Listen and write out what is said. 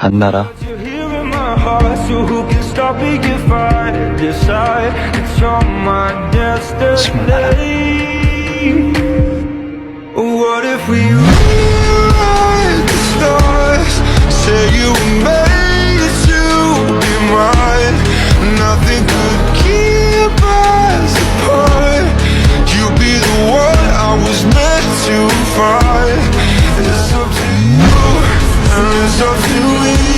안나라 수마라. What if we rewrite the stars? Say you were made to be mine. Nothing could keep us apart. You'd be the one I was meant to find. It's up to you, and it's up to me.